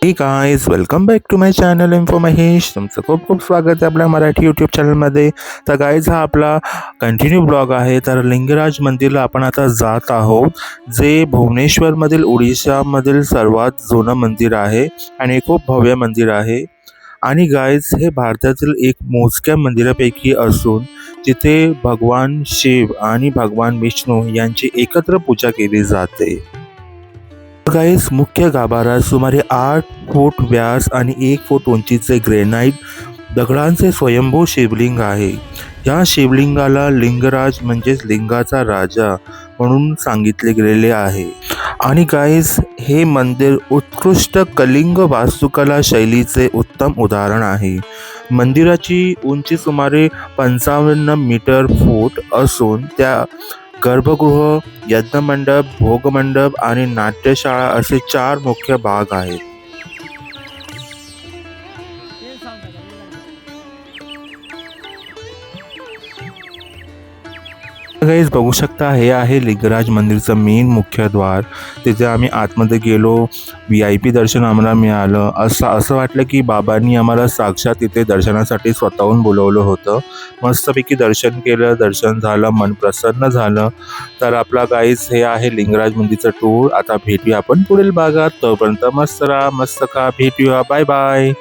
Hey guys, welcome back to my channel Info Mahesh. तुमचं खूप खूप स्वागत आहे आपल्या मराठी यूट्यूब चॅनलमध्ये. तर गाईज हा आपला कंटिन्यू ब्लॉग आहे. तर लिंगराज मंदिरला आपण आता जात आहोत, जे भुवनेश्वरमधील उडीसामधील सर्वात जुनं मंदिर आहे आणि खूप भव्य मंदिर आहे. आणि गाईज हे भारतातील एक मोजक्या मंदिरापैकी असून तिथे भगवान शिव आणि भगवान विष्णू यांची एकत्र पूजा केली जाते. गाईस मुख्य गाभाऱ्यात सुमारे 8 फूट व्यास आणि 1 फूट उंचीचे ग्रेनाइट दगडांचे स्वयंभू शिवलिंग आहे. या शिवलिंगाला लिंगराज म्हणजेच लिंगाचा राजा म्हणून सांगितले गेलेले आहे. आणि गाईस हे मंदिर उत्कृष्ट कलिंग वास्तुकला शैलीचे उत्तम उदाहरण आहे. मंदिराची उंची सुमारे 55 मीटर फूट असून त्या गर्भगृह, यज्ञमंडप, भोगमंडप आणि नाट्यशाळा असे 4 मुख्य भाग आहेत. गाईज बघू शकता, हे आहे लिंगराज मंदिरचं मेन मुख्य द्वार. तिथे आम्ही आतमध्ये गेलो, VIP दर्शन आम्हाला मिळालं. असं वाटलं की बाबांनी आम्हाला साक्षात तिथे दर्शनासाठी स्वतःहून बोलवलं होतं. मस्तपैकी दर्शन केलं, दर्शन झालं, मन प्रसन्न झालं. तर आपला गाईज हे आहे लिंगराज मंदिरचं टूर. आता भेटूया आपण पुढील भागात. तोपर्यंत मस्त राहा, मस्त खा, भेटूया, बाय बाय.